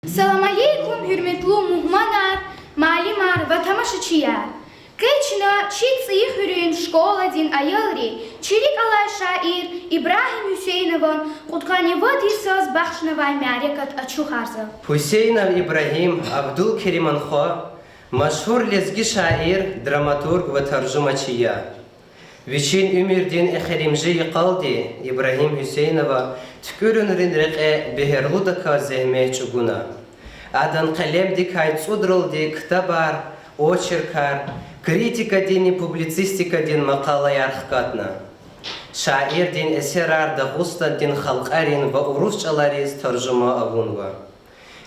Salam aleykum hürmetli muhmanar, malimar ve tamaşaçılar. Keçna çiğ hürün şkoladin ayılri, çirik alay şair İbrahim Hüseynov'un Kutkanevati söz baxşnavay ma'rikat açuharza. Hüseyinov İbrahim Abdul Kerimanxo, meşhur lezgi şair, dramaturg ve tercümaçıya. Viçin ümirdin exirimci yıkaldı İbrahim Hüseyinova tükürünürün rıqe beherlu daka zehme çuguna. Adan kalem dikay tsudrıldı ktabar, oçirkar, kritika dini publicistika din makalayar hkatna. Şair din eserar da gusta din halqarin ve urusçalariz tercüma avunva.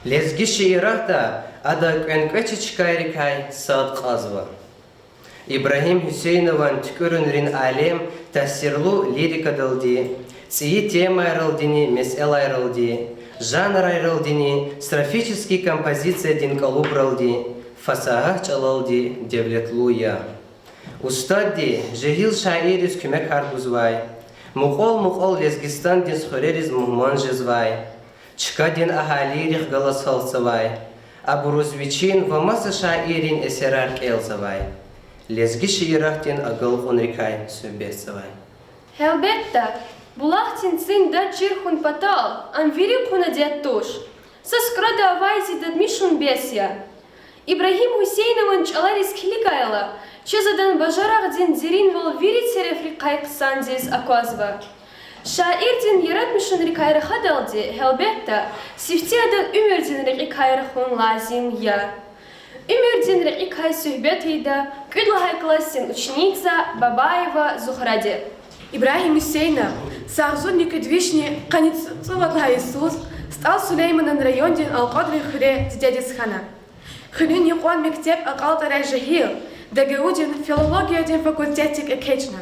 Lezgi şiirahta ada könköçi çıkayrikay saat qazva. İbrahim Hüseynov'un tükürünürün alem tasirlu lirika daldı, циyi tema ayrıldığını mesele ayrıldı, жанр ayrıldığını, строфический композиция din kalıp ayrıldı, fasahah çalaldı devletluya. Ustad di, jehil şairiz kümek harbuzvay, muqol lezgistan din sxoreriz muhman jezvay, çıka din ahalirih galas halsavay, aburuzviçin ve masa şairin eserar kelzavay. Lezgi şiirahtin agıl qunrikay sübbesavay. Elbette, bulahtin zinda çirhun patal, an viri kuna diattuş. Saskrada avayzi dadmishun besya. İbrahim Hüseynov'un çalaris kiligayla, çezadan bajaraq din zirin vol viri serefri kayqsandiz akozva. Şair din yaratmışın rikayra hadaldi, elbette, siftiyadan ümirdin rikayra lazim ya. Ümirdin рекай sühbetiyde küdlahay klasin ученица Бабаева Зухради. Ибрахим Hüseyinov, сағзунник двишни қаницылатла Иисус, стал Сулейманын районден алқадри хүре дедесхана. Хүнін юқан мектеп ақалтарай жахил, дагеуден филологияден факультетик экечна.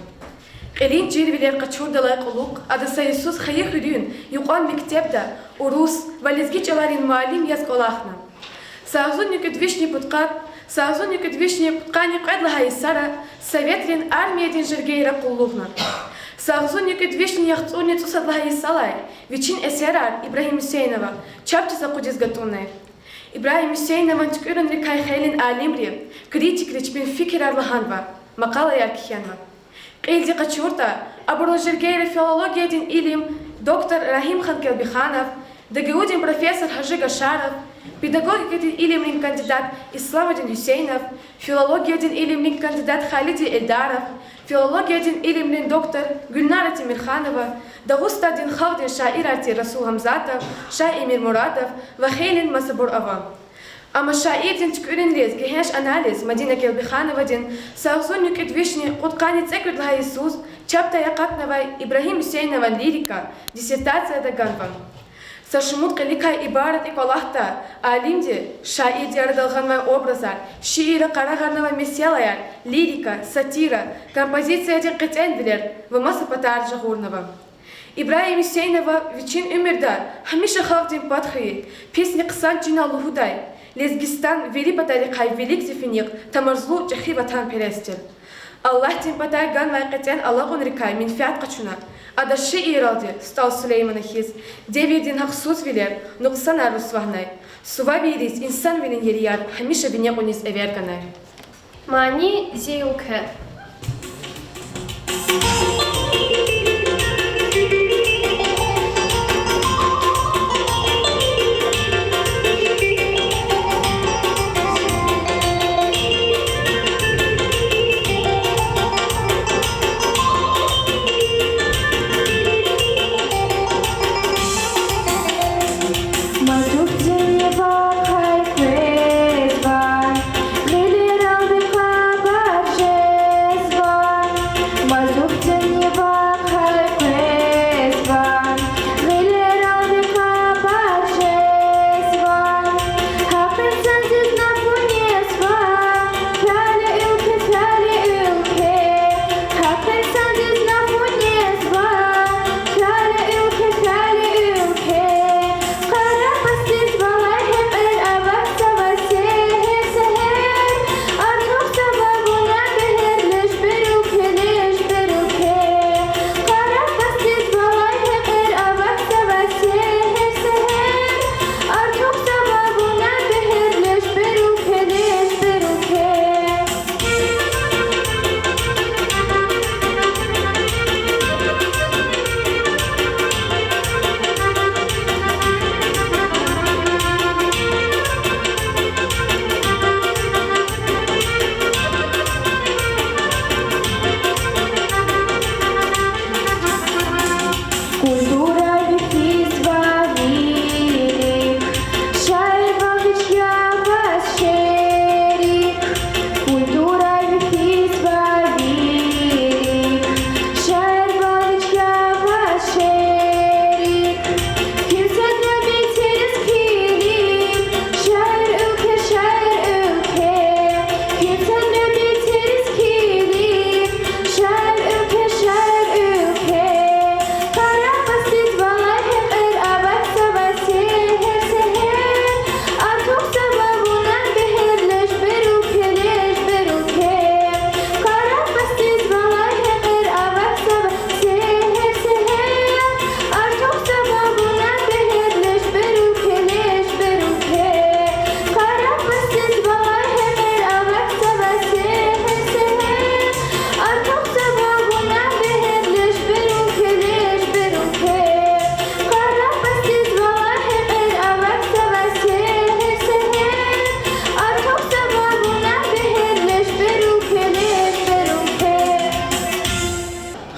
Қелин жирвилер қачурдалай құлуқ, адаса Иисус хайы хүрін юқан мектепда урус валезги чаларин муалим язголахна. Сағзунник двишни путкани қайдлаха Исара, советрин армияден жиргейра құллуғна. Сағзунник двишни яхтуни цусадлаха Исалай, вичин эсерар Ибрахим Hüseyinova, чаптиза қудизгатунай. Ибрахим Hüseyinova тükürün рикай хайлин алимри, критик ричбин фикер арлаханва, мақала яркихянва. Қейди қачурта, абуру жиргейра филологияден илим доктор Рахим хан Келбиханов, дагеудин профессор Хажи Гашаров, педагогикаден илимлин кандидат Исламадин Hüseyinov, филологияден илимлин кандидат Халиди Эльдаров, филологияден илимлин доктор Гүлнара Тимирханова, дагустадин халдин шаирати Расул Хамзатов, Шай Эмир Мурадов, Вахейлин Масабур Ава. Ама шаирдин тükürünriz гехеш анализ Мадина Келбихановадин, сағзунник эдвишни қуткани цекрдла Иисус, чапта яқатнавай Ибрахим Hüseyinova лирика, диссертацияда ганван. Сашумут каликай ибарат иколахта, алимди, шаир ярадалганвай образар, шиира карагарнавай меселаяр, лирика, сатира, композиция ден кетендилер, вамаса патар жагурнава. Ибрахим Hüseyinova вичин умирда, хамиша халдин падхи, песни қсан джина лухудай, лезгистан вели батарикай велик зефиник, тамарзлу джахи ватан перестер. Аллах дин патай ганвай кетен Аллахун рикай min фиат қачуна. Ада шиир алды, стал Сулеймана хиз, девирдин хақсуз вилер, нуқсан арус вахнай. Сува вирис, инсан вилин ерияр, хамиша винекунис эверганай. Мани зеюке. Mazuk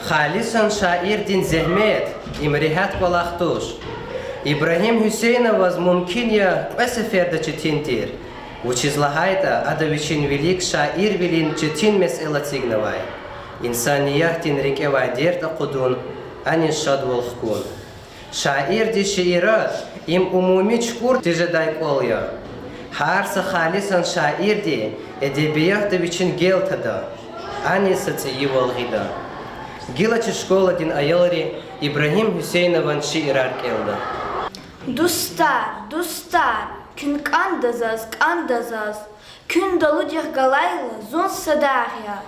Халисан şair din zehmet, imrihat balaktuş. İbrahim Hüseyinov vaz mümkün ya o seferde çetindir. Учизлагайда адавичин велик шаир велин четин месела цигнавай. İnsaniyahtin rikevadert akudun, ani şadvol hkun. Şair di şiirat, im umumi çkur tijeday kolya. Harsa halisan şair di, edebiyat daviчин geltada, ani satsiyi volgida. Gilaçı şkola din ayalari, İbrahim Hüseyinovan şiirar kelda. Dustar, kün kandazaz, kün dalıcıh galayla zon sadahya.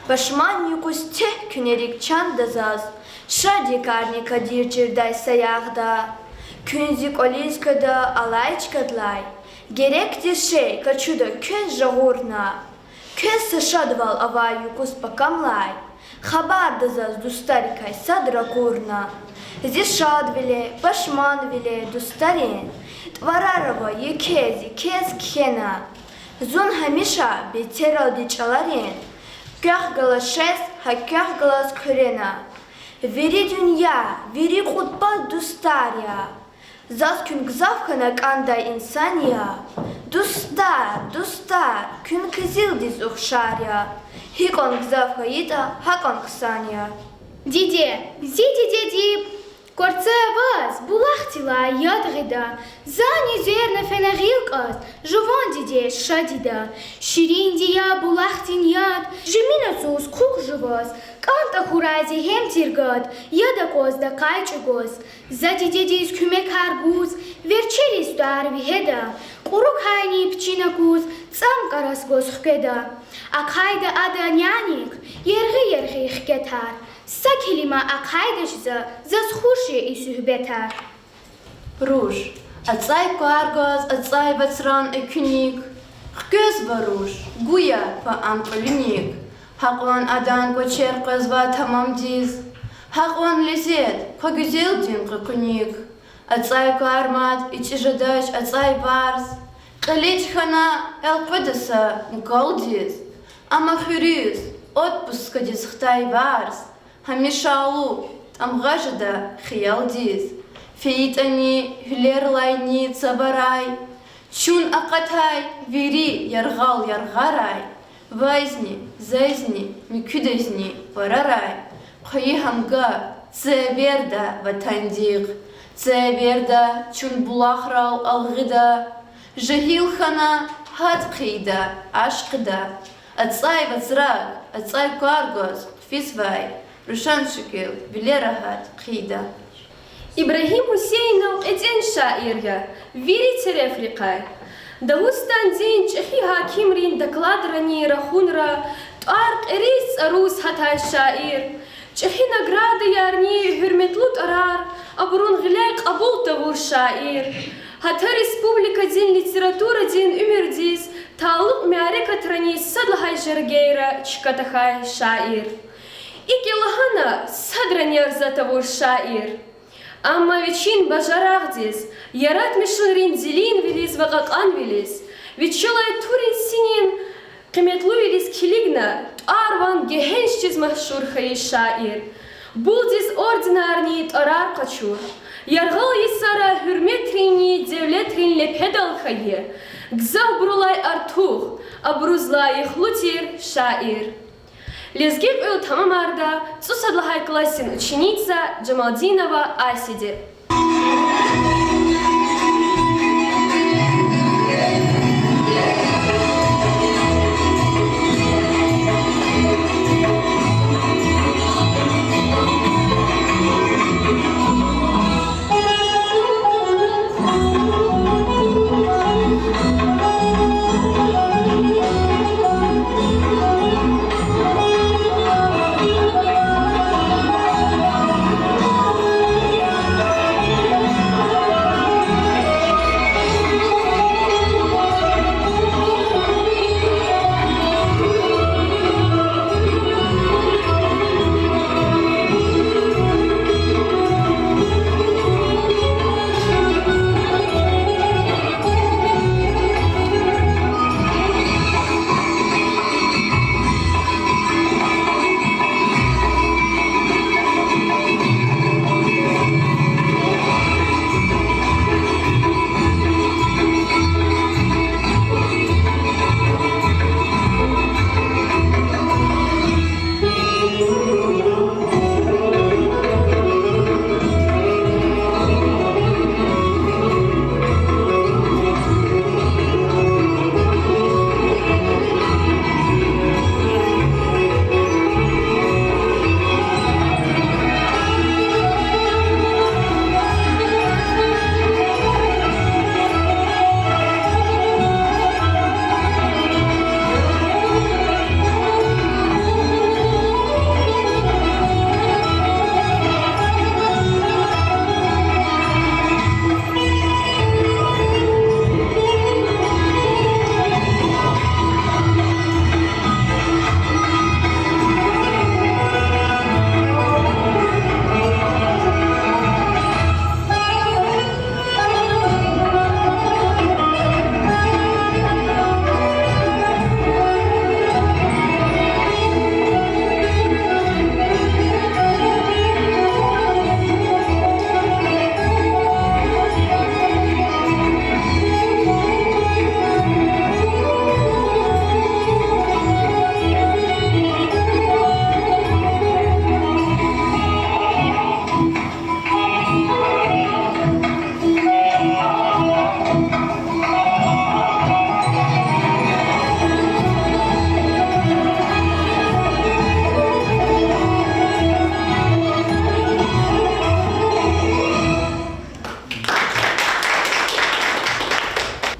Başman yukus teh künerik çandazaz, şadi karni kadir çirday sayahda. Künzik olizkada alayçkadlay, gerekti şey kaçuda köz jagurna. Köz saşadval avay yukus pakamlay, habar dazaz dustarikay sadra kurna. Зишад виле, пашман виле, дустарин, тварарова екези, кез кхена. Зун хамиша бетерал дичаларин, кяхгала шес, ха кяхгала скорена. Вери дунья, вери худба дустаря. Заз кюн гзавхана кандай инсания. Дустар, кюн кызил диз ухшаря. Хикон гзавха ита, хакон ксания. Диде, деди, корце вас, булахтила, ядгида, зани зерна фенагилкас, жуван диде, шадида, ширин дия, булахтин яд, жеминацус, кух живас, канта хурази хемтиргад, ядакоз да кайчугоз, за дидедиз кюмек харгуз, верчерис дарви хеда, курук хайни пчинакуз, цам карас гоз хкеда, акайда ада няник, ерги хкетар, Sakilima akhaydashza zasxushi isuhbetar. Rush, atsai kargaz, atsai vatsran ekunik. Khköz varush, guya pa ampalinik. Haqwan adan kocherqaz va tamam diz. Haqwan lezet, pa güzel din qikunik. Atsai karmat, içijadash, atsai bars. Qalech khana elqadasa nqaldiz. Ama khuriz, отпуска диз Xtay bars. Хамишалу, амгажда хиялдиз, фейтани, хлерлайни, цабарай, чун акатай, вери, яргарай, вайзни, зайзни, микюдезни, варарай, хойхамга, цеверда, ватандик, цеверда, чун булахрал, алгида, жахилхана, хатқида, ашқида, ацай вацрак, ацай каргоз, фисвай, Рушан шикел, билерахат, қида. Ибрахим Хусейнов эден шаирга, верите рефрикай. Дагустан день чехи хакимрин докладрани рахунра, арк эрис арус хатай шаир. Чехи награды ярни хюрметлут арар, абурун гиляй кабул тавур шаир. Хата республика день литература день умердиз, талук мярека трани садлахай жергейра чкатахай шаир. Икелахана садранер за того шаир. Амма вичин бажарагдис, ярат мишурин зелин велис вакакан велис, вичолай турин синин, кыметлу велис килигна, арван гехеншчиз махшур хай шаир. Булдис ординарни тарар качур, яргал исара хюрметрини девлетрин лепедал хае, гзав брулай артух, абрузлай хлутир шаир. Лезгиб ил тамамарда, цусадлахай классин ученица Джамалдинова Асиди.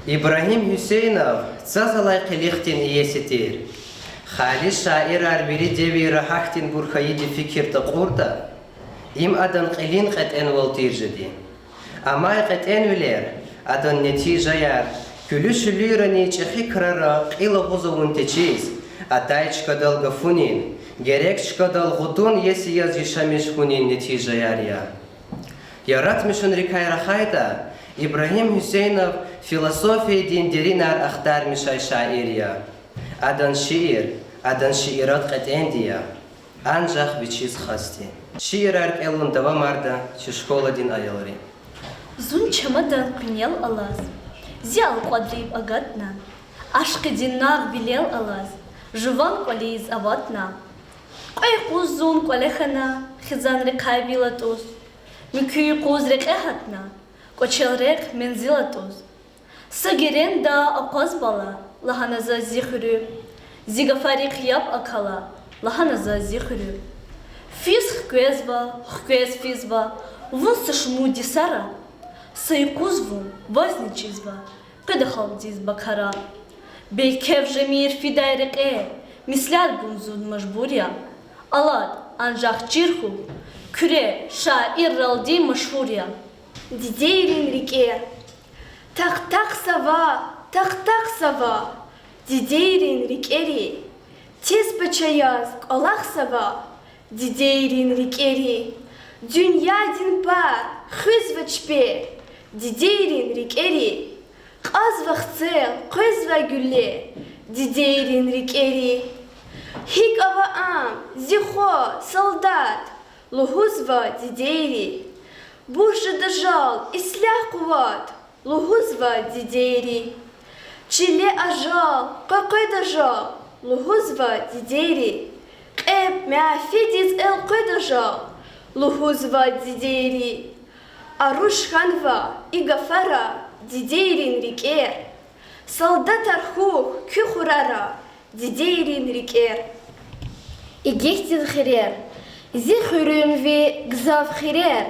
İbrahim Hüseyinov цазалай қилихтин иеситир. Хали шаир арбири деви рахахтин бурхаиди фикир тақурда. Им адан қилин қэтэн волтир жеди. Амай қэтэн вилер, адан нетижа яр. Күлі шүлірани чехи крара қила ғузавун течиз. Атайчка дал гафунин. Герекчка дал ғутун еси яз ешамиш хунин нетижа яр я. Яратмишун рикай рахайда. İbrahim Hüseyinov filosofiya dindiриnar ахтармишай шаирия. Адан şiirat qet'endiya. Ancak biçiz xasti. Şiir erkelun davamarda şu şkola din ayalari. Zun çamadan kunyal alaz. Ziyal quadrib agatna. Aşkı dinnar bilel alaz. Juvan qualiz avatna. Qayquz zun qualexana. Xizan rikay bilatus. Müküy quz rikehatna. Koçelrek menzilatus. Sagiren da aqaz bala. Lahanaza zihürü. Zigafarik yap akala. Lahanaza zihürü. Fiz hkvezva, hkvez fizva. Vun sışmu disara. Sayıkuzvu, vaznичizva. Kadahal diz bakara. Belkev jemir fidayrek Mislar bunzun majburya. Alad ancak çirhu. Küre şair raldi maşhurya. Дидейрин рике. Так сава. Дидейрин рикери. Тез пачаяз Аллах сава. Дидейрин рикери. Dünya din par, хызвачпе. Дидейрин рикери. Qaz vaqtsel, qız ve gülle. Dideyrin rikeri. Hik ava am, zixo, солдат. Лугузва дидейри. Боже дожал, ислях куват. Лугузва дидейри. Чиле ажал, какой дожал. Лугузва дидейри. Кэп мяфидиз эл кой дожал. Лугузва дидейри. Аруш ханва и гафара. Дидейрин рикер. Солдат архух кюхурара. Дидейрин рикер. Игехтин хирер. Зихурим ви гзав хирер.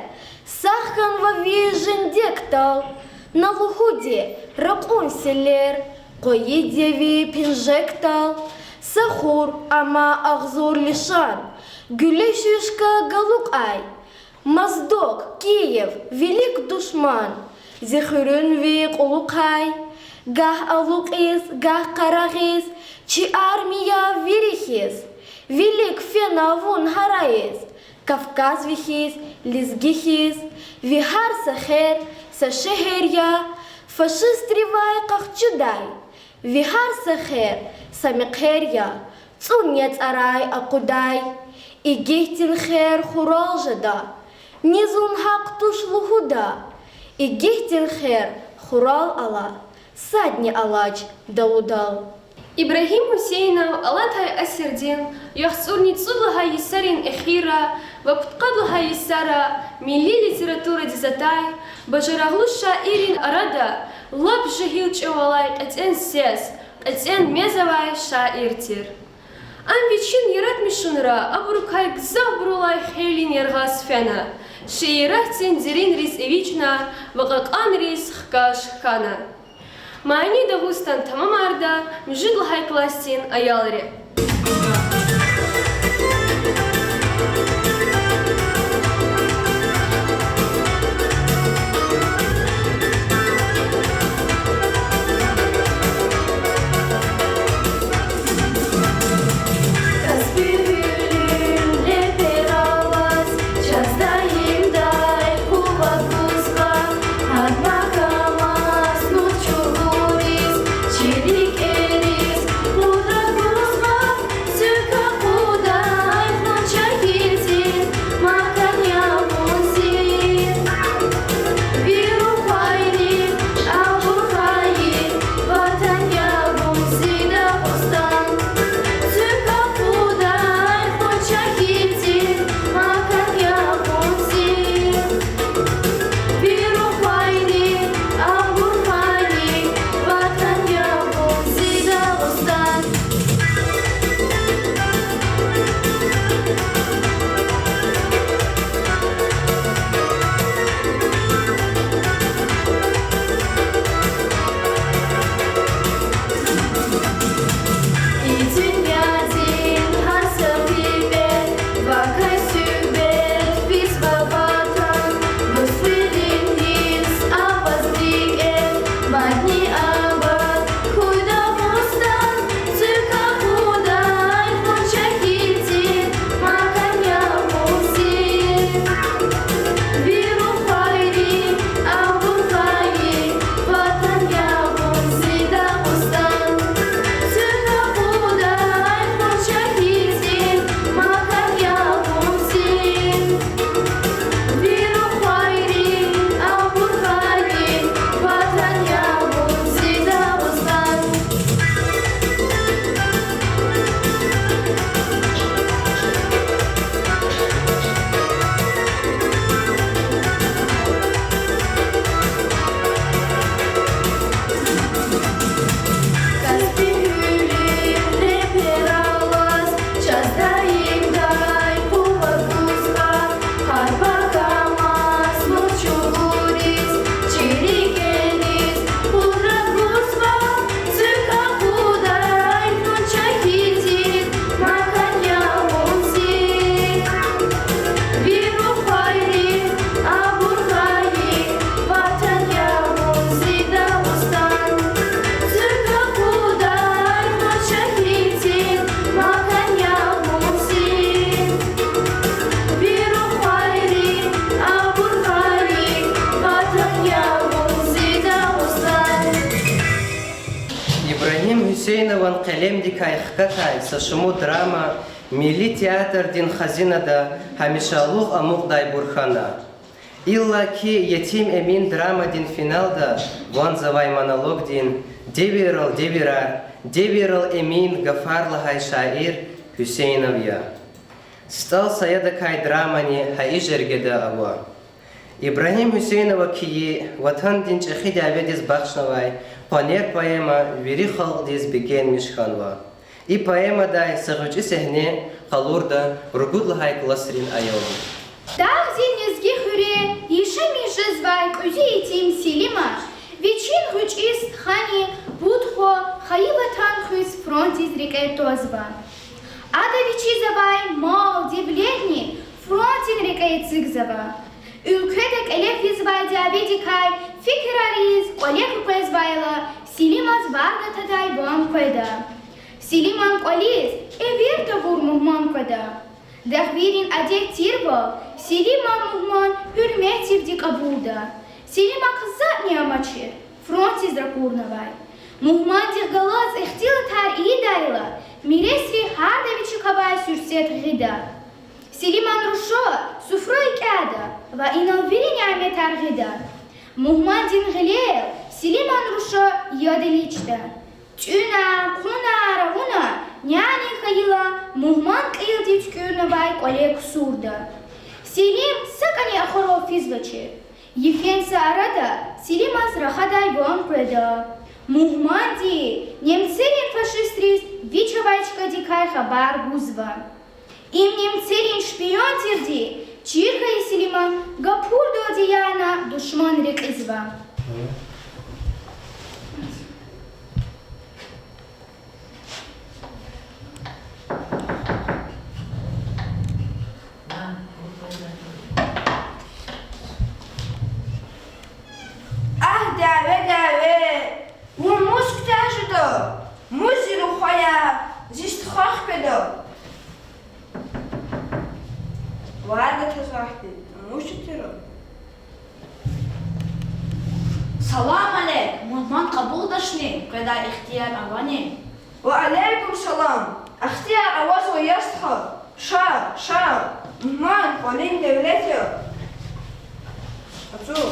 Сахкан ва вижен дектал. На лухуде ракун селер. Коиде ви пинжектал. Сахур ама ахзур лишан. Гюлешишка галукай. Моздок, Киев, велик душман. Зихурин ви кулукай. Гах алукиз, гах карагиз. Чи армия вирихиз. Велик фенавун хараиз. Кавказ вихиз, лизгихиз. Вихар сахер, сашехеря. Фашист ривай кахчудай. Вихар сахер, самикхеря. Цунец арай акудай. Игехтин хер хуралжада. Низун хак туш лухуда. Игехтин хер хурал ала. Садни алач даудал. إبراهيم حسينов алатай асердин яхсурницулаха есарин эхира ваптқадлаха есара милли литература дизатай бажараглу шаирин арада лаб жахил чевалай катен сес катен мезавай шаиртир. Ам вичин ярат мишунра абуркай гзав брулай хейлин яргас фена шиирахтин зерин рис эвична вакакан рис хкаш хкана. Мани дагустан тамамарда мжидл хайкластин аялри. Чирик эрис, пудра гузва, Hüseynov'un kalem dikay hkatay saşumu drama Milli Teatr din hazinada hamişaluq amuqday burhana. İlla ki yetim emin drama din finalda van zavay monolog din deviral devirar deviral emin gafarlahay şair Hüseyinov ya. Stal sayada kay dramani hayijergede ava. İbrahim Hüseyinova ki vatan din çehi davediz bakşnavay paner poema veri xalq diz begenmiş xanva. İ poemada sığıcı sehne qalurda rugudlahay klasrin ayol. Dağzin yüzge hüre yeşemiş zvay kuzi etim silima. Viçin hüç ist hani budho hayvatan hüs frontiz rikay tozva. Ada viçi zavay mal devletni frontin rikay zigzava. Ülkedek elef izvay diabedikay fikrariz kolek pezvayla silimaz varda taday bom koyda. Siliman kolis evir tavur muhman koyda. Dahvirin adek tirbo Siliman muhman hürmet dik abulda. Siliman kızat niyamaçir frontiz rakurnavay. Muhman dik galaz ihtil tar iyi dayla. Miresri harda viçi kabay sürset gida. Siliman ruşo sufroy kada ve inalviri nimet argida. Muhman din gilel Siliman ruşo yadeliçta. Tüna, kuna, ravuna, nyani hayla muhman kıyıldı tükürnavay kolek surda. Selim sakani akhoro fizvaçi. Yefense arada Silimaz rahaday bom preda. Muhman di Nemtserin faşistris viçavayçka dikay habar guzva. Im Nemtserin şpiyon tirdi Çirkayı Siliman gapurdo diyana düşman rekizva. Dave, un musk te ajută, muzirul hoia, zist hohpedo. Varga te zahti, mușu te rog. Salam alek, muhman kabul daşni, kada ihtiyar avani. Wa alaikum salam, اختيار أواز ويصحى شا مهمان قانون دولته أبزو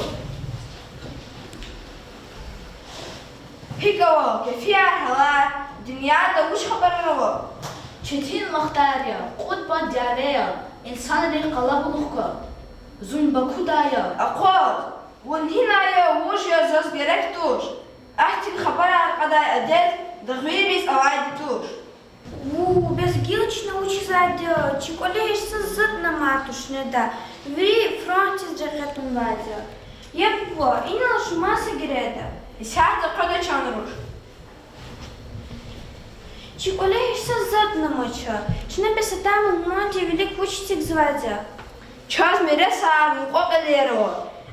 هيكوا كفيها هلا دنيا دا وش خبر روا Çetin Mahtarya, Kutba Diyareya, İnsan Ril Kalabulukka, Zun Bakudaya, أقوال والهنايا وجه زاز بيركتوش أحكي الخبر عن قضاء أداد دغويريس أو عادتوش Безгілич научизадя, чи колеєшся зидна матушня да, врі фронті джакетун вадя. Я бо, і не лише маса греда. ساعة القدر شانروش Чи колеєшся зидна моча, чи не беся там у монті велик учитик звадя. چاز میرسه مقابل لیرو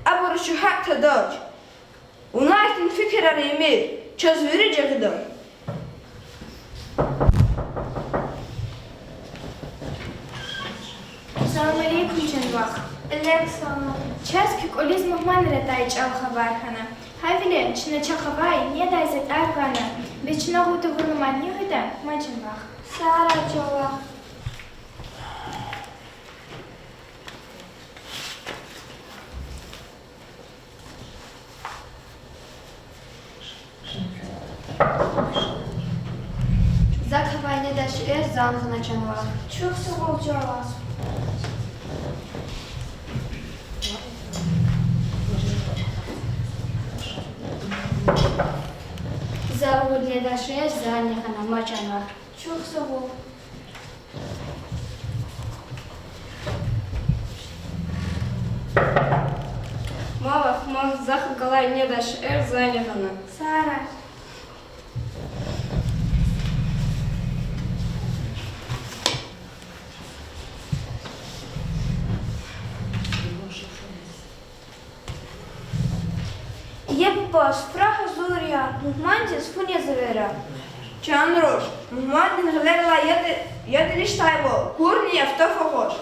ابرو شو حق تداج ونایت الفكرة ريمير چاز ویری جگدم Салам алейкум ченвах. Александр. Чески коліз махман ретай чал хабархана. Хавилен, чи не чахавай, не дай зет аргана. Без чи нагу то вырнумат не гида, маченвах. Сара чалах. Закхавай не даш зангна чанвах Çok sağ ol Cavaz. Zavod ne daşıyız zanihana maçanvah. Çok sağ ol. Мавах, мах, захгалай не даш занягана. Sara. Еббас, фраха зуря, мухмантис фуня завера. چانروش مهمان دین غلر لا ید لیش تایبو کورنی افتافا خوش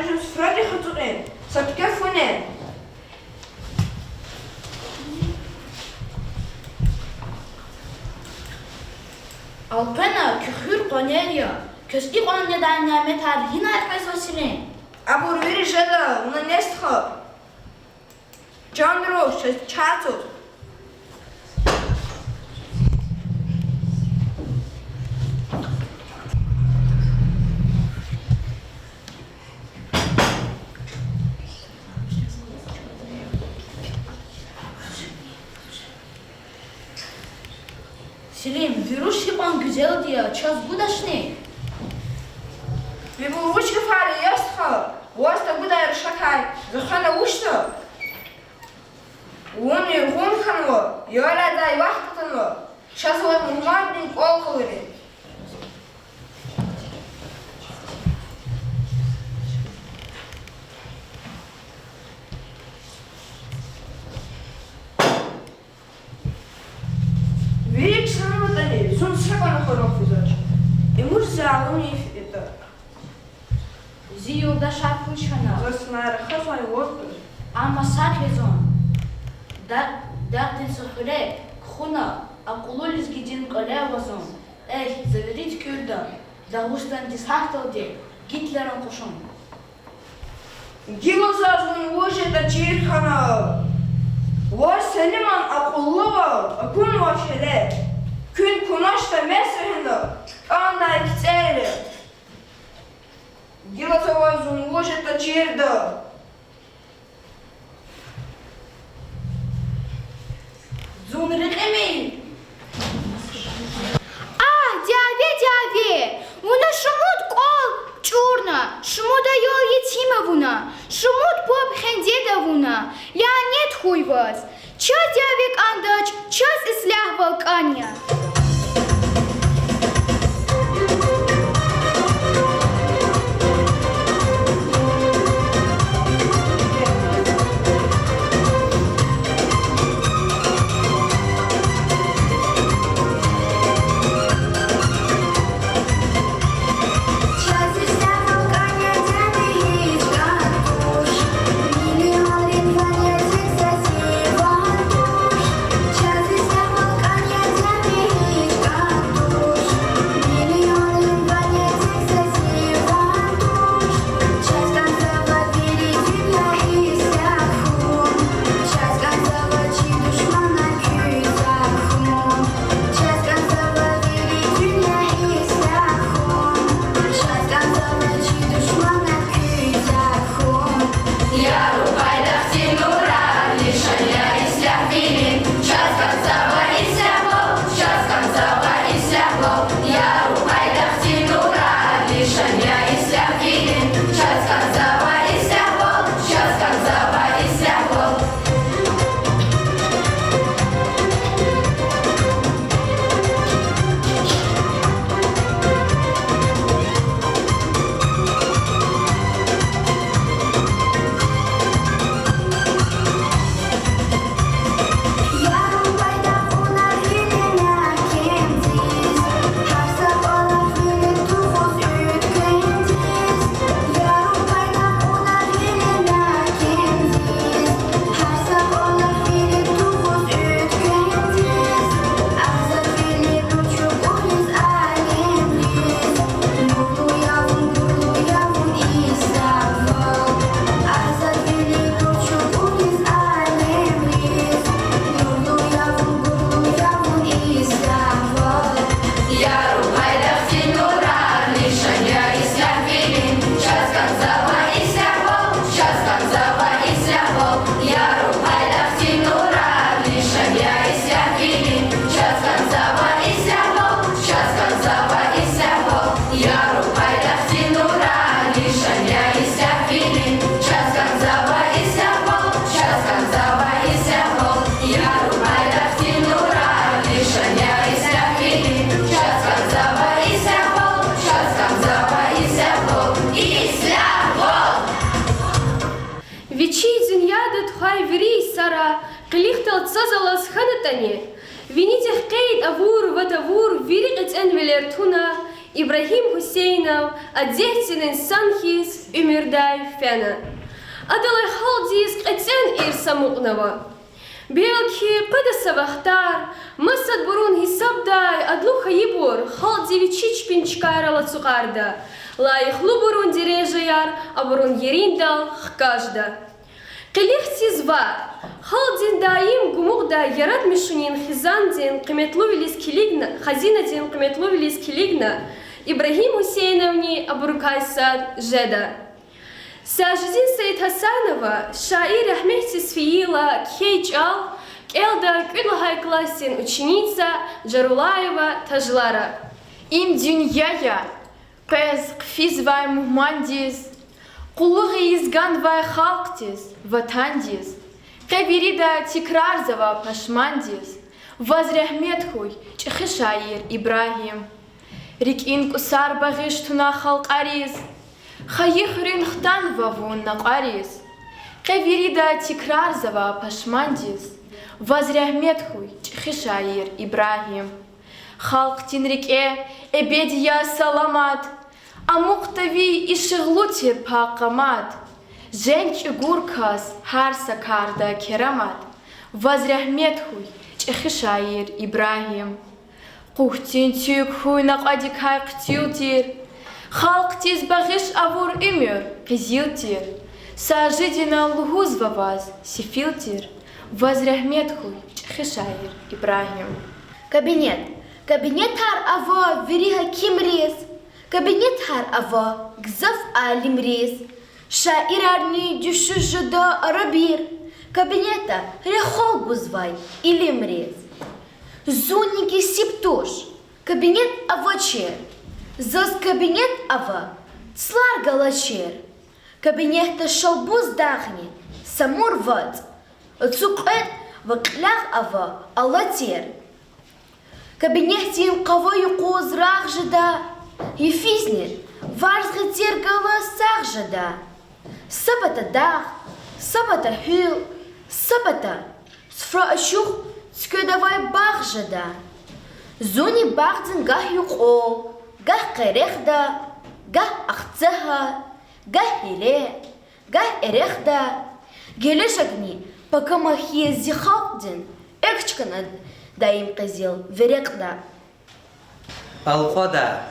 جون سفرادي خطوقين سبكفونين Alpena kühür konerya. Kös İran'ya da nimet yine herkes olsun. أبو رويري جدا ونا نستخا جان روش چاتو Selim, virüs yapan güzel diye çöz bu da ne? بيبو وش كفاري يستخا واستا بودا يرشاكاي زخانا وشتا وون يرغون خانوا يولا داي وقتتنوا شاسوا مهمان بين قول خوري ويك سنة تاني سون سكانو خروف فيزاج امور زعلوني في إطار Ziyolda şarkı şana. Засмара хafай вотпер. Ama sakrizon. Derdin sıfıre. Khuna. Akululiz gidin kalevazon. Zavirit kürda. Dağustan dishaktal diye. Gitlerin kuşun. Гилозазун вожета чирхана. Ваш Селиман акуллова. Акун вашеле. Күн кунашта месехна. Анда икцели. Гилозазун вожета чирда. Zunrik emeyin. Дяве, вона шумут кол чорна, шумуда йол єтімовуна, шумут поп хендедовуна, лянет хуй вас, час дявик андач, час ислях волканья. Винитих قيد أفور وتفور فريق أنفلرتونا Ибрагим Хусейнов, Адехтинен Санхис, Умирдай Фена. Адалай Халдис, Катен Ир Самукнова. Белки, Педа Савахтар, Масад Бурун Хисабдай, Адлуха Ебур, Халди Вичич Пинчкайра Лацугарда. Лайх Лубурун Дирежаяр, а Бурун Ериндал Хкажда. Килихти звар, Халдин даим гумугда ярат мишунин хизандин кыметлувилис килигна, хазинадин кыметлувилис килигна, Ибрагим Хусейновни Абуркайсад Жеда. Сажидин Саид Хасанова, шаир Ахмехти Сфиила, Кейчал, Келда Кюдлахай классин ученица Джарулаева Тажлара. Им дюньяя, пез кфизвай мухмандиз, Кулуги изган вай халктиз, ватандиз, Кабирида тикрарзава пашмандиз, Возряхметхуй, Чехишаир Ибрагим. Рикин кусар багиш туна халкариз, Хаихрин хтан вавун нақариз, Кабирида тикрарзава пашмандиз, Возряхметхуй, Чехишаир Ибрагим. Халктин рике, Эбедия саламат, Амуқтави ишиғлутир пақамат, Женч гуркас харса карда керамат, Возряхметхуй, Чехишаир Ибрагим. Қухтин тюкхуй нақадикай қтилтир, Халктиз бағиш авур имюр қизилтир, Сажидина лугузваваз сифилтир, Возряхметхуй, Чехишаир Ибрагим. Кабинет хар аво вириха кимриз, Кабинет хар аво гзав алимриз, Шаирарни дюшу жуда арабир, Кабинета рехол бузвай илимриз. Зунники сиптуш, Кабинет аво чер, Зос кабинет аво цлар галачер, Кабинета шалбуз дахни, Самур вад, Цукет ваклях аво алатер. Кабинетин кого юкуз рахжада, Ефизнет варзгы тергала сахжада. Сабата дах, сабата хюл, сабата сфра ашух скёдавай бахжада. Зуни бахдин гах юкол, гах керехда, гах ахцаха, гах хире, гах эрехда. Гелешагни, пока махие зихалдин, экчкана даим казил верекда. القدا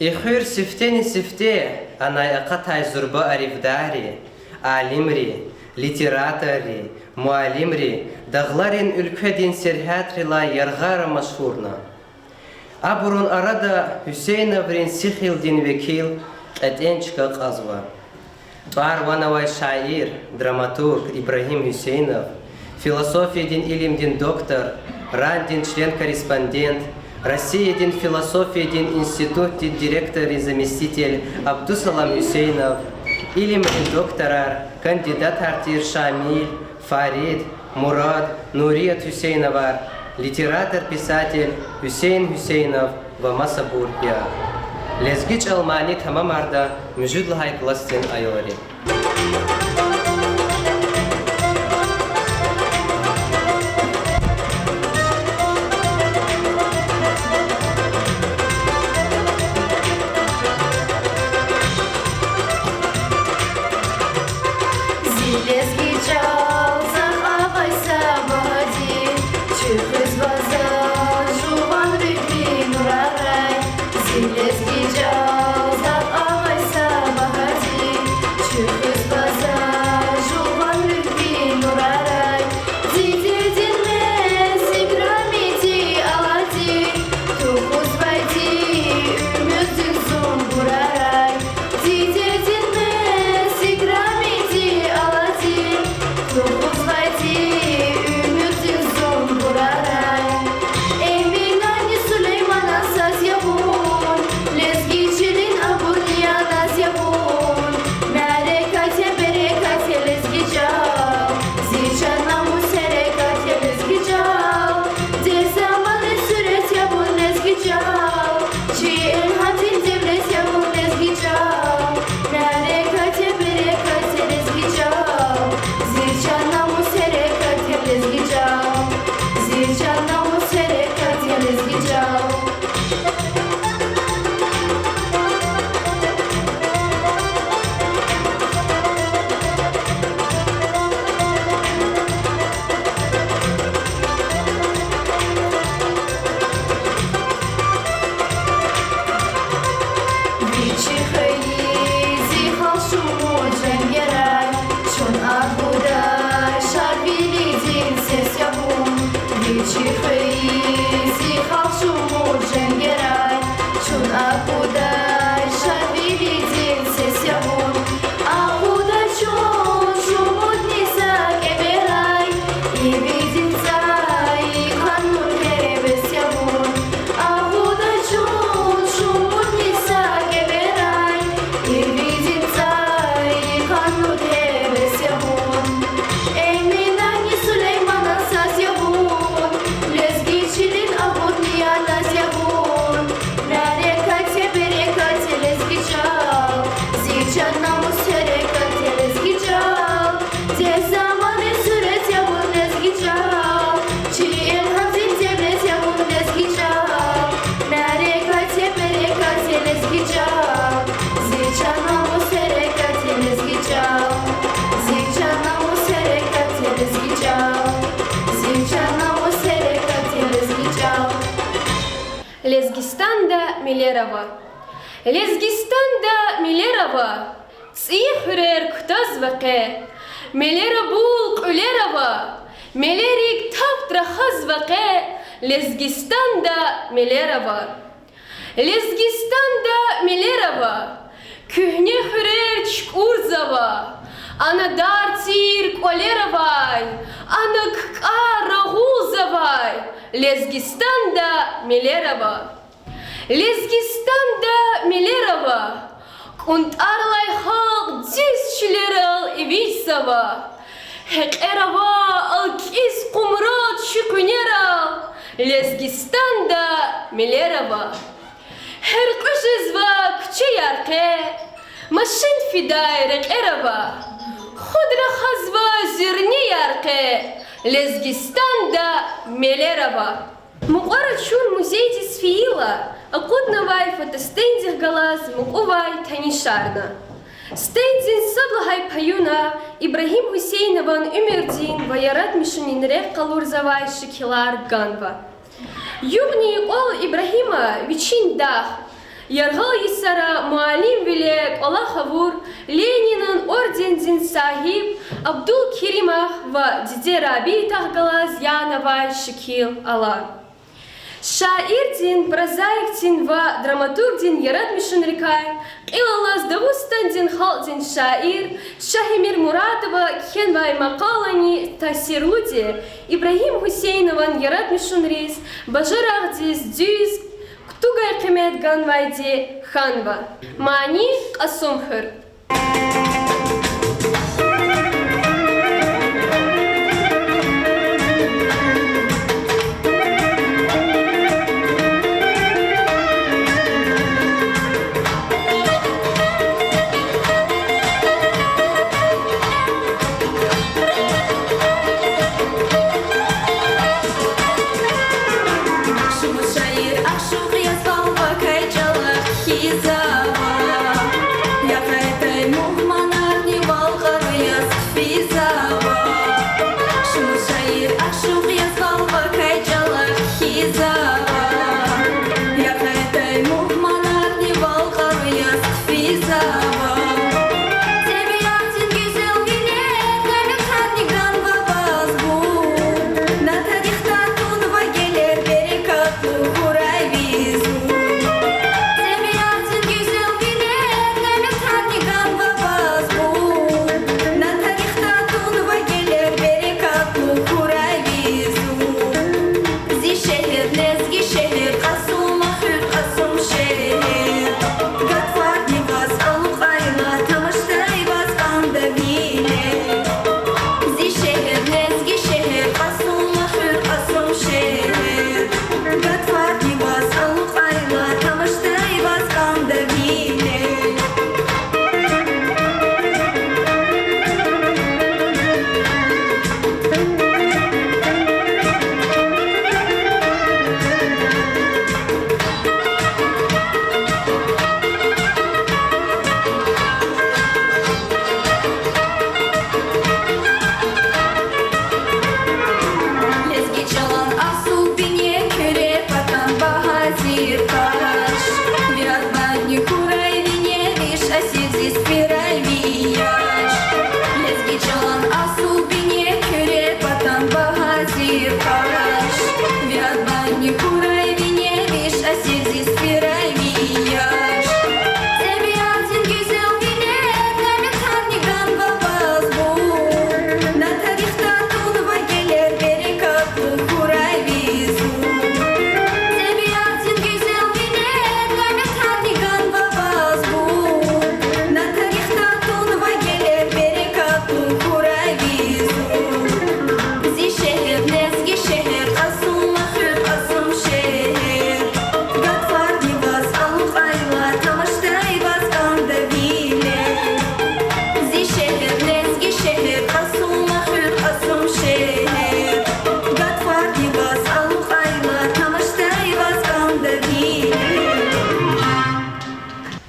إخير سفتين سفتي أنا أقطع زربا أريفداري عالمري ليتراتوري معلمري دغلارين الكدين سرهات لا يرغار مشهورنا أبرون أرادا حسين أبرين سيخيل دين وكيل أتنشكا قزوا بار وانواي شاعر دراماتورг إبراهيم حسينов философия дин илим дин доктор ран член-корреспондент Россия дин философия дин институт дин директор и заместитель Абдусалам Хусейнов, илим дин докторар, кандидат артир Шамиль, Фарид, Мурад, Нурият Хусейновар, литератор-писатель Хусейн Хусейнов в Масабургия. Лезгич Алмани Тамамарда, Мюжудлахай Кластин Айори. Les Милерова. Лезгистанда Милерова, Цихрер Ктазваке, Милера Бул Кулерова, Милерик Таптра-Хазваке, Лезгистанда Милерова. Лезгистанда Милерова, Kühne Hürer Çkurзава, Ana Dartir Колеровай, Ana Ккарагузавай, Лезгистанда Милерова. Лезгистанда Милерова, Кунтарлай халк дизчилерал Ивисова, Хекерава алкис кумрат шикунерал, Лезгистанда Милерова. Herkuşizva küçeyarke, Maşin fiday rekerava, Khudra khazva zirni yarke, Lezgistanda Милерова. Мукъара чур музей дисфиила, Акуднавай фотостендих галаз Мукъувай танишарна. Стендзин садлагай паюна, Ибрагим Хусейнован Умердин Ваярат Мишунинрех Калурзавай Шикилар Ганва. Юбни ол Ибрагима вичин дах, Яргал Исара Муалим Вилек Аллахавур, Ленинан ордензин сахиб, Абдул Керимах ва Диде Раби Тахгалаз Янавай Шикил Алла. Шаирдин, прозаиктин ва драматургдин Ярат Мишунрикай, Илалаз Давустандин Халдин Шаир, Шахимир Муратова Хенвай Макалани Тасирлуди, Ибрагим Хусейнован Ярат Мишунрис, Бажарагдис Дюз, Ктугай Кемет Ганвайди Ханва, Мани Асумхыр.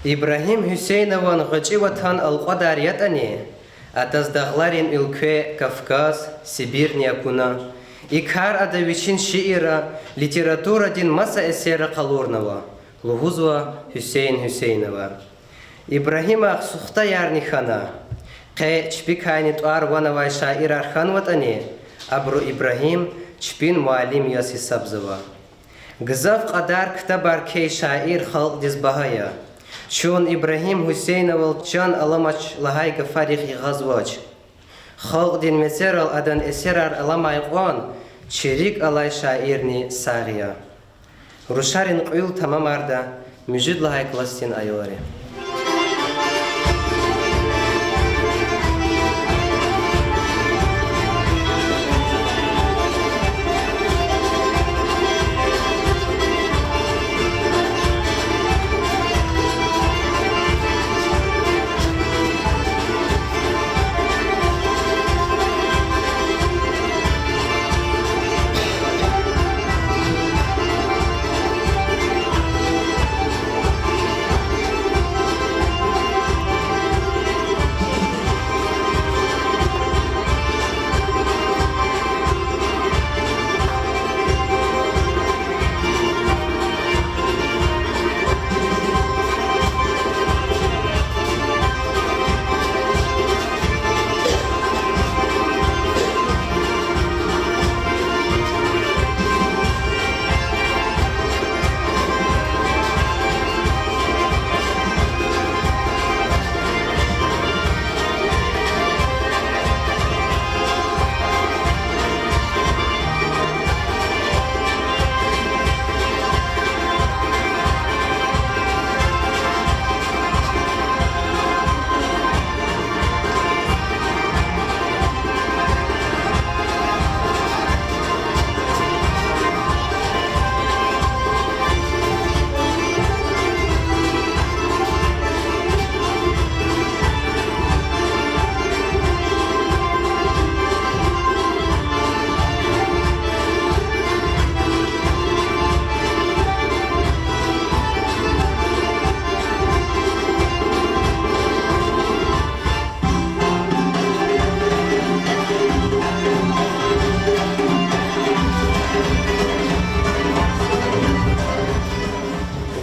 Ибрагим Хусейнован Гачиватхан Алқадарьятани, Атаздахларин Илкве, Кавказ, Сибирь Някуна, Икар Адавичин Шиира, литература дин Маса Эсера Калурнова, Лугузва Хюсейн Хюсейнова. Ибрагима сухта ярнихана. Қай чпикайни туар ванавай шаир архан ватани. Абру Ибрагим чпин муалим яси сабзова. Гзав qaдар ктабар кей шаир халq дизбахая. Чун Ибрагим Хюсейновал чан аламач лагай гафарих и газвач. Халq дин месерал адан эсерар аламай қон чирик алай шаирни сагия. Рушарин қуйл тамамарда мюжид лагай кластин айори.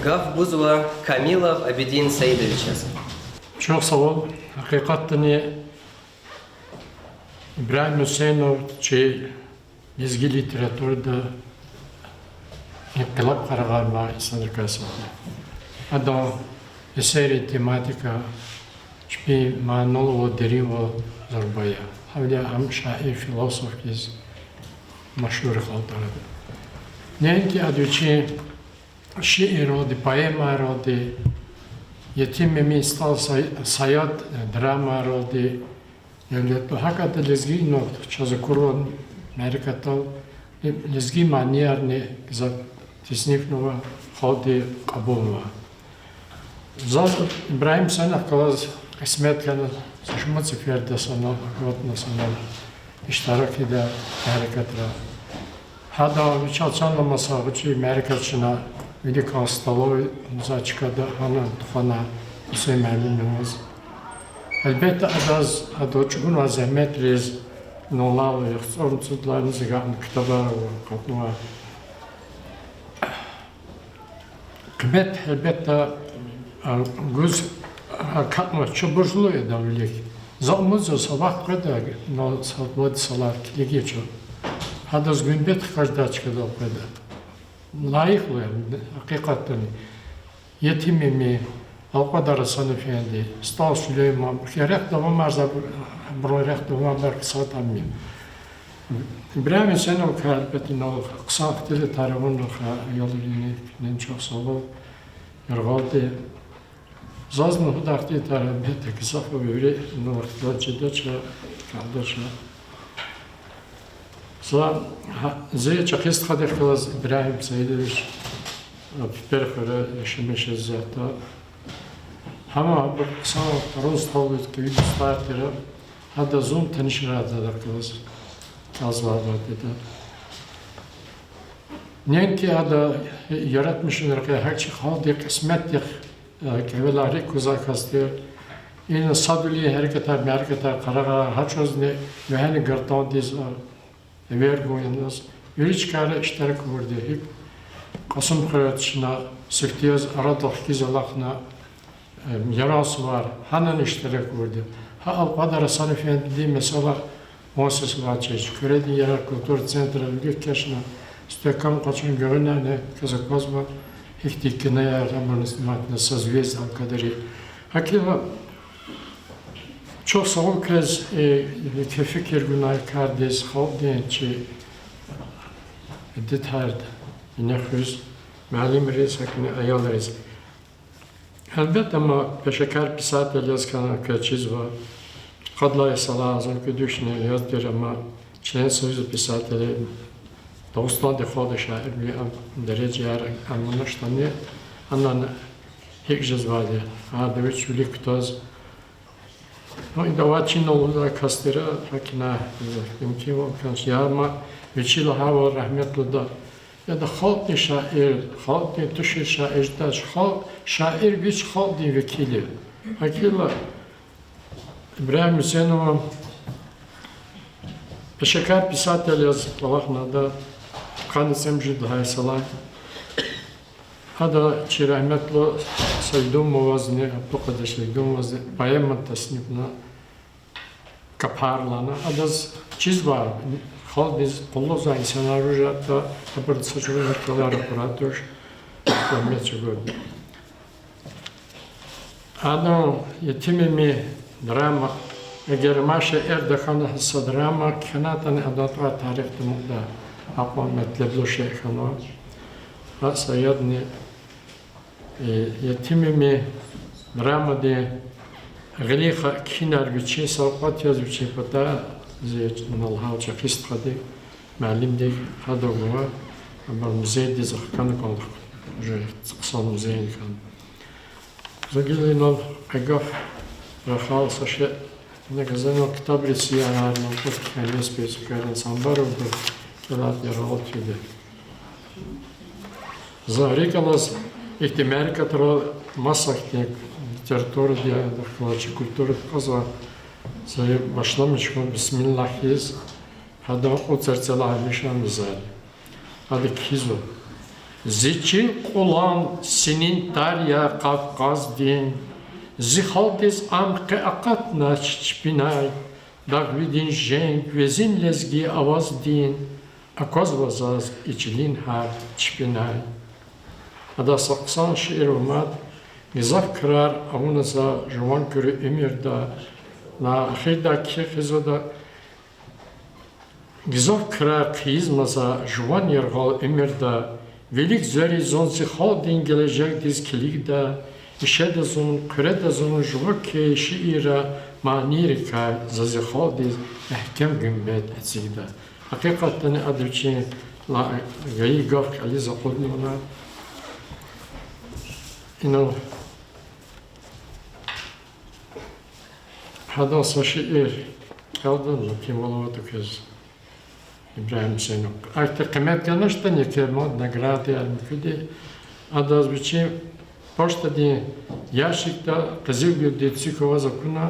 Гав Бузова Камилов Абидин Саидович. Çok sağ ol. Hakikaten İbrahim Hüseyinov ki ezgi literatürde inkılap kararma insanlar kasıtlı. Adam eseri tematika şpi manolo derivo zorbaya. Havla ham şair filosof iz meşhur haltara. Ne ki aduçi şiir odi, poema odi, yetim mi stal sayat drama odi. Yani hakikaten lezgi nokta çazı kurban Amerikatal lezgi maniyarni güzel tisnifnova hadi kabulva. Zat İbrahim sana kalaz kısmet kana şumat seferde sana vatna sana iştirak ede harekatra. Hada çalışanla masabıcı Amerikaçına Velik hastalığı zaçkada ana tufana isemerlinimiz. Elbette adoçgun ve zahmet rez nolalı sorumsuzlarınızı gağın kitabar ve katnuğa. Kımet elbette göz katma çabursulu edebilir. Zamımızı sabah kadar sabah salar kile geçiyor. Hadaz günbet kajda çıkada kadar. Layıklı hakikaten yetimimi Alqadar sanıfendi, Stal Süleyman, gerek devam arza buraya devam belki satamıyor. İbrahim sen o kalbetin o kısa vaktiyle tarihun o yolunu çok sağlam yargıldı. Zazmı hudakti tarihte kısa böyle noktalar ciddi kaldı. Sonra zey çakist kadar kılaz İbrahim Seydiş perkere yaşamış zaten. Ama bu kısa roz tavuk gibi startları hatta zoom tanışırada da kılaz kazlar dedi. Ne ki hatta yaratmışlar ki her şey halde kısmet yok. Kevelari kuzak hastıyor. Yine saduli hareketler karağa haçoz ne yani gırtan diz ver boyunuz. Yürü çıkarı iştirak vurdu hep. Kasım kıratışına سفتیز ارادخ کی زلاخنا میراث وار هنن اشتراک ورده ها القدر صرفین دی مثلا مؤسسه واچش کردی یرا کلتور центра لگی کشنا استکام قچن گرنه نه کزاکوزما ihtikine yararlanmanızda sazviyez alkaderi. Hakikaten çok sağ ol kez fikir günay kardeş halden ki detaylı yine hüz malim reis hakine ayarlarız. Elbette ama peşeker pisat yazkan kaçız var. Kadla salah azam ki düşüne yazdır ama çen sözü pisatları دوستان خود شاعر می درجه یار امونشتنی آنان هیچ جزواده آدمی چولی کتاز این دواتچی نولده کاستره رکنا ممکن کنش یا ما ویچیل هوا رحمت لدا یا ده خالد شاعر خالد تشیر شاعر داش خالد شاعر ویچ خالد وکیلی وکیلا İbrahim Hüseyin'e peşekar pisatelь yaz Allah'nada kanısem jidlhay salay. Hada çi rahmetli saydum muvazni bu kadar saydum muvazni bayaman tasnifna kaparlana adaz çiz var. Hal biz kulluza insanlar rüjatta haber saçını noktalar operatör kıymet çögördü. Adam yetimimi drama eğer maşa erdekanı hissa drama kanatan adatlar tarihte muhda أقوم مطلب شيخنا سيدني يتممي رامدي غليخة كينار بيتشي سوقات يز بيتشي بتا زي نالها وشاقيست خدي معلم دي هذا هو أما المزيد دي زخكان كان جو تقصان مزين كان زغيلي نال أقف رخال سشي نكزانو كتاب رسيا هار نالكوت كاليس بيسو كارن سامبارو Kelat yarol tüde. Zahrikalaz ihtimali katral masaknik literatуры diye dakılaçı kültürü kaza sayı başlamışım Bismillahiz hada o çerçeğlemişim mizali. Hadi kizo. Ziçin olan senin tarya Kafkaz din zihaldiz amke akatna çiçpinay dagvidin jenk vezin lezgi avaz din Akozvazaz içlin har çpinay. Ada saksan şiir umat nizaf kırar avunaza juvan körü emirda na ahirda ki khizoda nizaf kırar kıyızmaza juvan yergal emirda velik zöri zonsi haldin gelecek diz kiligda işede zon kürede zon juvak ki şiira manirika zazi haldiz ehkem gümbet etsigda. Hakikaten adrçi la gayi gaf ali zaqodni ona ino hada şiir kaldan kim olavat kız İbrahim Hüseyin. Artık kıymet yanlışta ne ki mod nagradi almüküdi adaz biçi poşta di yaşıkta kızıl bir detsikova zakuna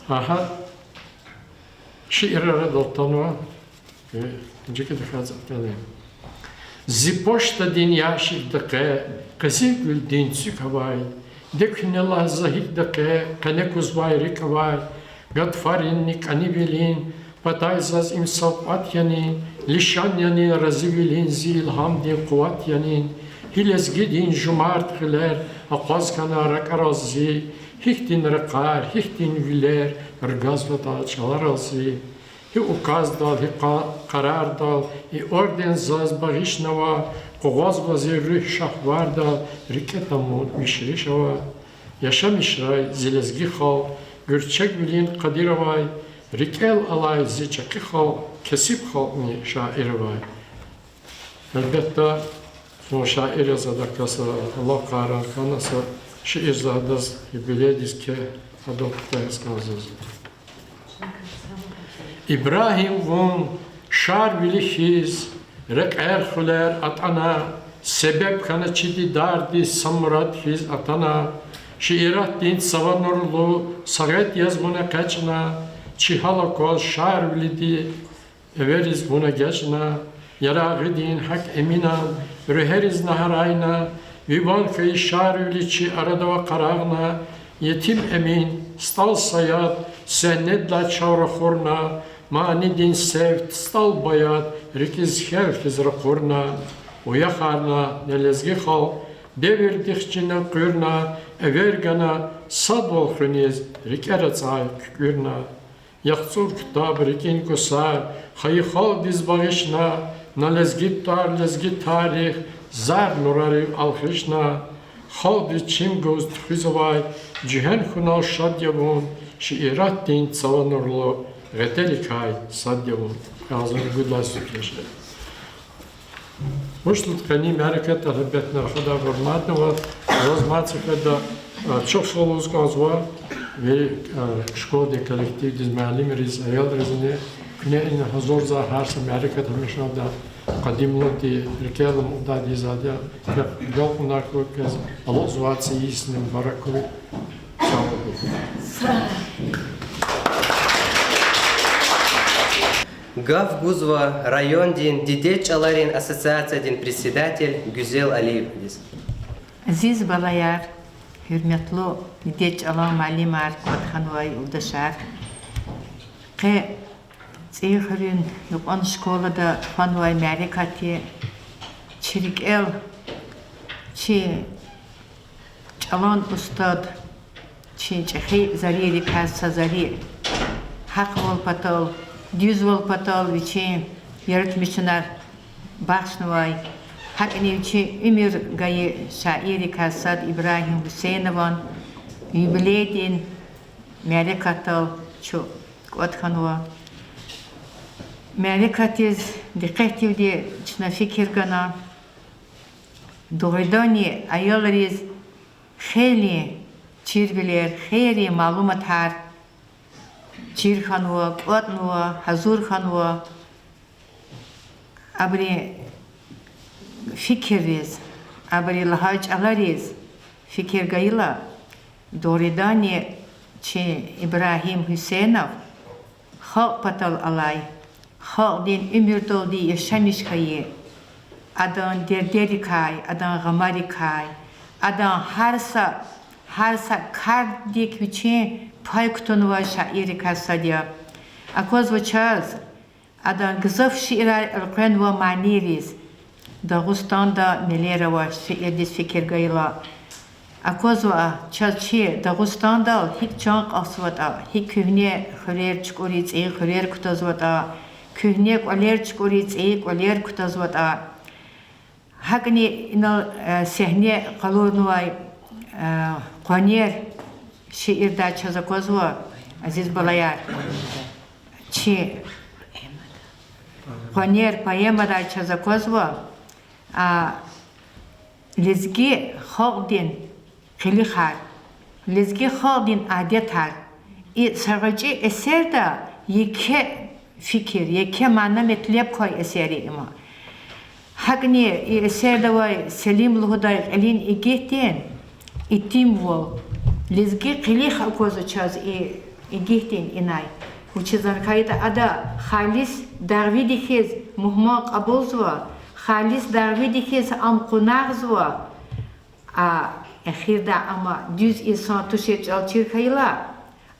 aha şiirlere daltanova Önce de Zipoşta din yaşık dake, kızı gül din sükavay, dekünellah zahik dake, kanekuz vayri kavay, gadfarinnik anivilin, patayzaz imsaf atyanin, lişan yanin razivilin zilham din kuvat yanin, hilezgidin jumart hiler, akazkana rakarazzi, hiktin rakar, hiktin viler, rgazvata çalarazzi, Hi ukaz dal, hi karar dal, hi orden zaz bagişnava, kovaz vazir rüh şahvar dal, riketamut mişrişava, yaşam işray, zilezgi hal, gürçek bilin kadiravay, rikel alay ziçaki hal, kesip hal mi şairavay. Elbette o şair yazadakası Allah karar kanasa şiir zadaz bilediz ki adokta yazkazız. İbrahim von şar bilihiz rek erhuler atana sebep kana çidi dardi samrat hiz atana şiirat din savanurlu sagat yazmuna kaçna çihala kol şar bilidi everiz buna geçna yaragı din hak emina rüheriz naharayna Vivan köyü şarüliçi arada ve karağına, yetim emin, stal sayat, sennedla çavra khurna, mani din sevt, stal bayat, rikiz herkes rakurna, uyakharna, nelezgi khal, devir dikçine kürna, evergana, sadval khuniz, rikeratsa kürna, yaksur kitab rikin kusar, hayı khal diz bağışna, nalezgi tar, lezgi tarih, zar nurari alkhishna, خالد چیم گوز تخیزوای جهان خونال شاد یابون شیرات دین سوان رلو غتلی کای صد یابون کازم گودلا سوکشه. وشلت کنی مرکت هبت نخدا ورمات نو روز مات خدا çok soluz kazwa ve şkoda kolektiv dizmalim riz ayal rizini kune in hazor za harsa merket hamisha da qadimlati rikalum da dizada yol kunaklo kez Allah zuatsi isnin barakovi Гав Гузва, район дин, дидеч аларин ассоциация дин председатель Гюзел Алиев. Aziz balayar, hürmetli dideç alan malimar kodxanvay uldashar. Qe tsihrin yuqan şkolada fanvay marikati çirik el çi çalan ustad çi çehi zariri kassa zari haq vol patal düz vol patal viçi yaratmışlar baxşnvay Hakinici Ümür Gayı şairi Kasad İbrahim Hüseyinovan Yübileydin Merekatal Çu Kodxanva Merekatiz Dikkativdi Çına fikir gana Doğridani ayolariz Xeyli çirbiler Xeyli malumatar Çirxanva Kodnva Hazurxanva Abri fikiriz, abri lahaç alariz, fikir gayla, doğridani çi İbrahim Hüseyinov, halk patal alay, halk din ümür doldi yaşamış kayı, adan derderi kay, adan gamari kay, adan harsa kardik viçi pay kutunuva şairi kasadya, akoz vachaz, adan gızaf şiirar elqenva maniriz, Dağıstan'da neler var, şehirde fikir gayla. Akozva, çalçı, Dağıstan'da hiç can asvata, hiç kühne xörer çukuriz, xörer kutazvata, kühne koler çukuriz, koler kutazvata. Hakni inal sehne kalornuvay, koner şehirde çazakozva, aziz balayar. Çi, koner payemada çazakozva, lezgi xalqdin xili xar, lezgi xalqdin adet har. Sargıcı eser de yeke fikir, yeke mana metlep koy eseri ima. Hakni eser de vay selim luhuday elin igihtin, itim vol. Lezgi xili xalkozu çaz igihtin inay. Uçizan kayda ada halis darvidikiz muhmaq abulzva. Halis darvidikiz am kunagzwa akhirda ama düz insan tuşet alçır kayla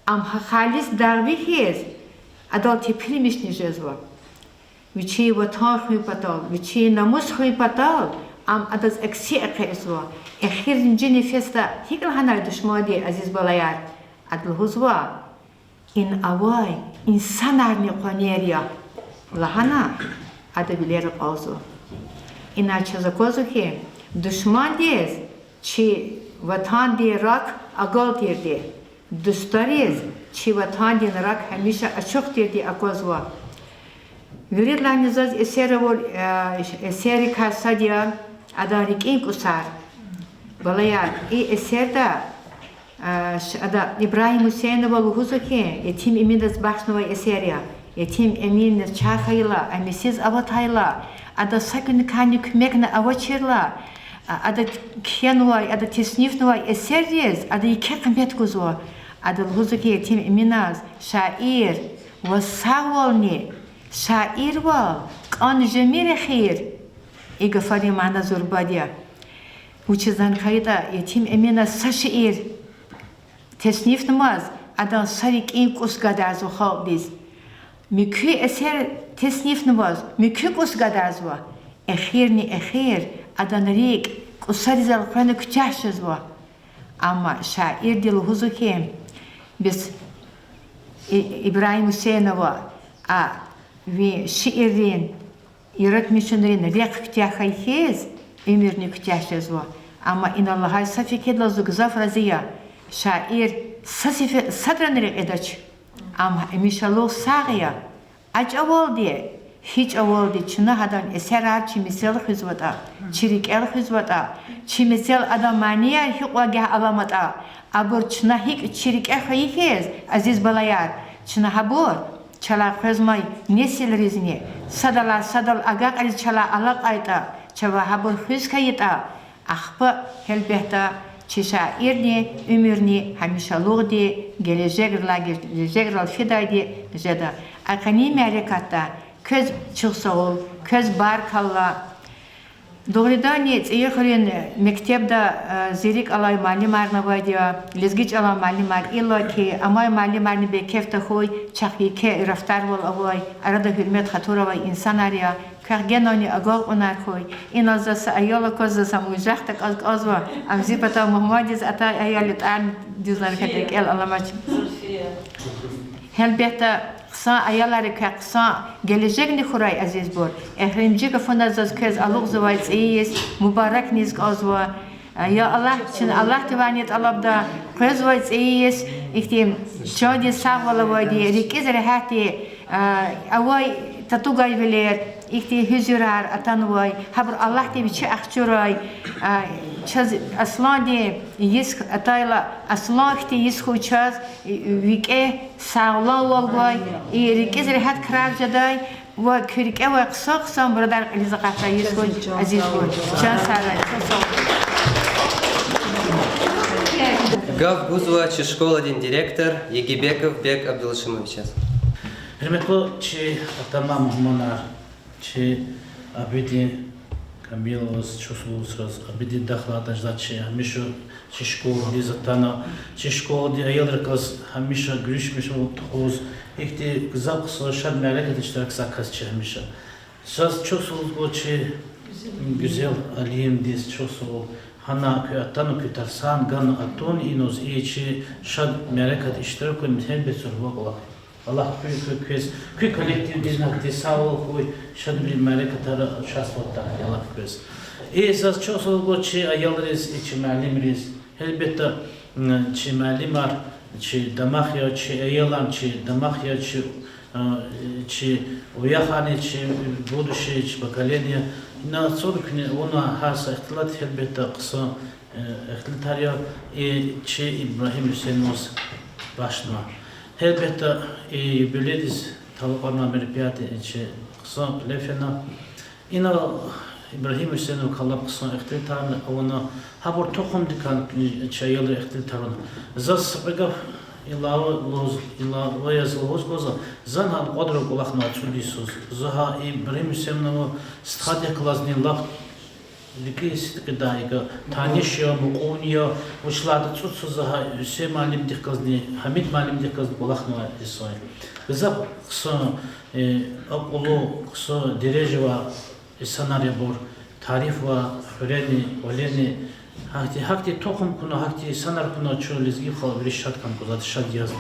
am halis darvidikiz adal tepilmiş nijezwa viçi vatan huy patal viçi namus huy patal am adas eksi akeswa akhir jinni festa hikal hanar düşmadi aziz balayar adl huzwa in avay insan arni qaneriya lahana adabiler qawzu Иначе за козухи душман дез, чи ватан ди рак агал тирди. Дустарез, чи ватан ди рак хамиша ачук тирди акозва. Вирид ланизаз эсери касадия адарик инк усар. Балаяр, и эсерда ada İbrahim Hüseyinova luhuzухи, етим имидас бахшнова эсерия, етим эмин чахайла, амисиз аватайла, ada sakın kanı kümekne avaçırla, ada kenuvay, ada tesnifnuvay eseriz, ada iki kımet kuzu, ada luhuzухи етим иминаз, şair, ve sağolni, şair val, kan jemir khir, igafari mana zurbadiya. وچزن خیدا یتیم امینا سشیر تصنیف نماز ادان سریک این کس گدازو خواب دیز میکی اثر تصنیف نماز میکی کس گدازو اخیر نی اخیر ادان ریک کسری زل قرن کچهش زوا اما شاعر دل حضو که بس İbrahim Hüseyinova ve şiirin yaratmışların rekhtiyahayız emirni kütahşezva ama inallah'a safikedla zugzaf razıya şair satranırık edaç ama emişallah sağıya aç aval diye hiç aval diye çına hadan eserar çimisel hizvata çirik el hizvata çimisel adamaniye hikvagah alamata abur çına hik çirik el hayihez aziz balayar çına habur çala kızmay nesil rizni sadal agak al çala alak ayta çava habur hüz kayıta ahba helbehta şairni ömürni hamişalığı di gelecek fiday di jeda akani merekatta köz çıksaol köz bar kalla doğrudan yexrin mektebda zirik alay malimar navadiya lezgiç alay malimar illa ki amay malimarni be kefta khoy çakhike raftar wal avay arada hürmet khatura ve insan arya kaggenoni agol onar khoy in azasa ayola koza samujahta azwa amzi pata muhammadiz ata ayolit an dizlar katek el alamaç helbetta qısa ayalları qısa gelecek ni xuray aziz bor ehrimci kafanda zaz kez aluq zavayt iyis mübarek nizk azwa ya Allah için Allah tevaniyet alabda kez vayt iyis ihtim şadi sağvala vaydi rikiz rahati avay tatugay veler ihti hüzürar atanvay habr Allah te biçi akçuray çaz aslan de yis atayla aslan ihti yis xuçaz vike sağla valvay rikiz rahat karar jaday ve kürike ve qısa buradar rizqata yis xuç aziz bu çan sağla Гав Гузова, школа один директор Егибеков Бек Абдулшимович. Hürmetli çi atama muhmanar, çi abidi Камилос чувствовал сразу, обиди дахлата ждачи, Хамиша çi школа дизатана, çi школа ди ayılırkaz, Хамиша gülüşmüş olup toz, ikti güzel kısa şad melek ediştirak sakaz çi Хамиша. Saz çuvствовал çi güzel alim diz çuvствовал, Hana kıyattan kütarsan gan atun inoz içi şad melek ediştirak koy mithel besurva kolak. Allah köy kolektif biznakti sağol koy şadri melekatara şasvatta Allah köz. Esas çok solgoçi ayalriz içi malimriz. Elbette çi malimar çi damahya çi ayalan çi damahya çi uyahane çi buduşe çi bakalenya na sorkne ona hasa ihtilat elbette kısa ihtilatariya çi İbrahim Hüseyin'imiz başına. Elbette biliriz talıqlarına merpiyatı içi kısa lefena ina İbrahim Hüseyin'in kalab kısa ihtitarını ona habur tohum dikan çayılı ihtitarını zaz sıbıgaf ilava yazılı goza zan hal qadra qulaqna çudisuz zaha İbrahim Hüseyin'in stadiya klazni laf Likis kıdayga tanışıyor, muqoniyor, uçlarda tutsuzaha Hüseyin malim dikkazni, Hamid malim dikkazni kulakma isoy. Güzel kısa akulu kısa derece var, senaryo bor, tarif var, hüreni, oleni, hakti tohum kunu, hakti senar kunu çölizgi xal bir şart kan kuzat şart yazdı.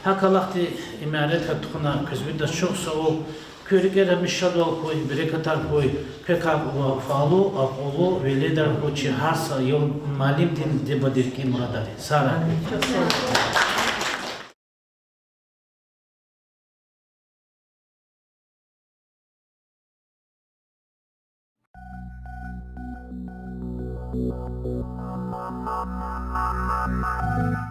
Hakalakti imaret katkuna kızbida çok soğuk. Körükere mişadol koy, birekatar koy, kökak falu, akolu ve lider koçi harsa yol malim din debadirki muradari. Sara. Thank you.